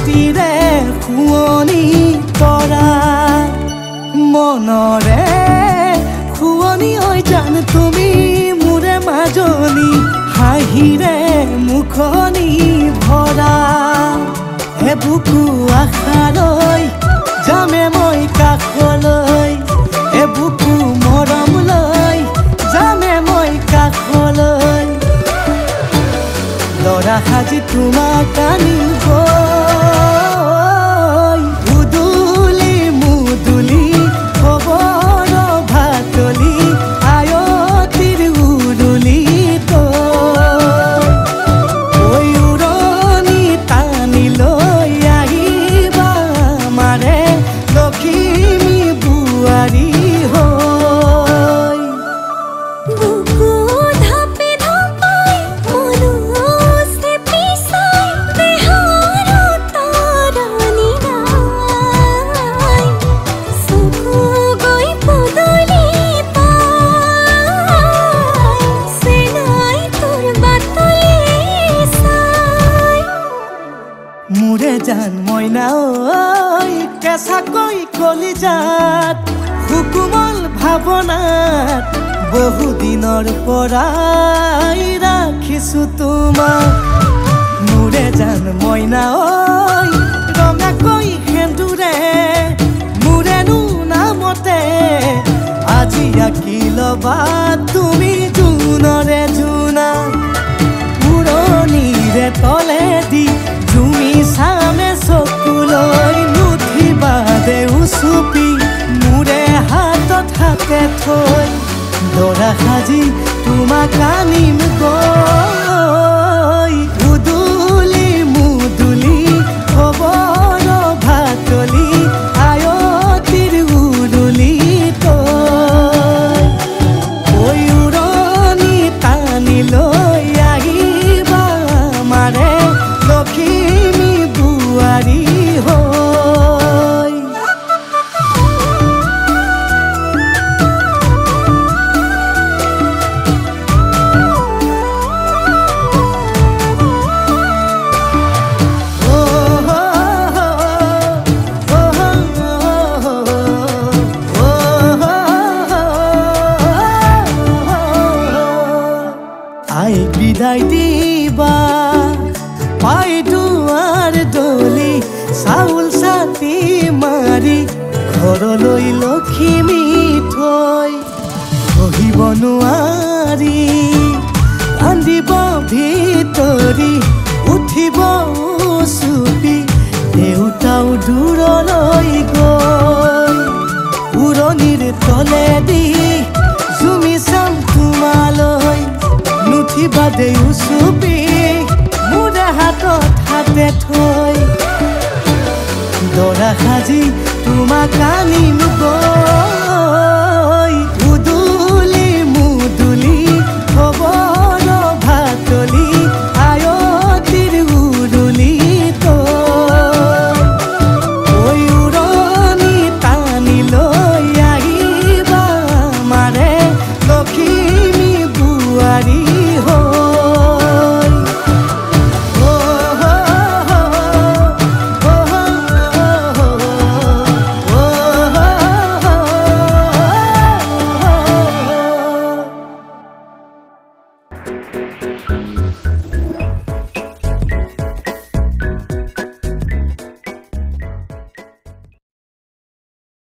ৰাতিৰে শুৱনি তৰা মনৰে শুৱনি হৈ জান তুমি মোৰে মাজনী হাঁহিৰে মুখনি ভৰা বুকু আশালৈ যামে মই কাষলৈ বুকু মৰম লৈ যামে মই কাষলৈ লৰা সাজি তোমাক আনিব উদুলি মুদুলি খবৰ ভাতলি আয়তিৰ উৰুলি মোৰে জান মইনা ঐ কেঁচাকৈ কলিজাত সুকুমল ভাৱনাত বহুদিনৰ পৰাই ৰাখিছো তোমাক মোৰে জান মইনা ঐ ৰঙাকৈ সেন্দুৰে মোৰেনো নামতে আজি আঁকি ল'বা তুমি জোনৰে জোনা উৰণিৰে তলেদি তুমি সামে চকুলৈ নুঠিবা দে উচুপি মোৰে হাতত হাতে থৈ দৰা সাজি তোমাক আনিম গৈ উদুলি মুদুলি খবৰ ভাতলি আয়তিৰ উৰুলি তই উৰণি টানি লৈ আহিবা মাৰে লখিমী বুৱাৰী হৈ আইক বিদায় দিবা পাই দুৱাৰ দলি চাউল চাতি মাৰি ঘৰলৈ লখিমী থৈ সহিব নোৱাৰি কান্দিব ভিতৰি উঠিব চুপি দেউতাও দূৰলৈ গৈ উৰণিৰ তলেদি জুমি চাম তোমালৈ নুঠিবা দে উচুপি মোৰে হাতত হাতে থৈ দৰা সাজি তোমাক আনিম গৈ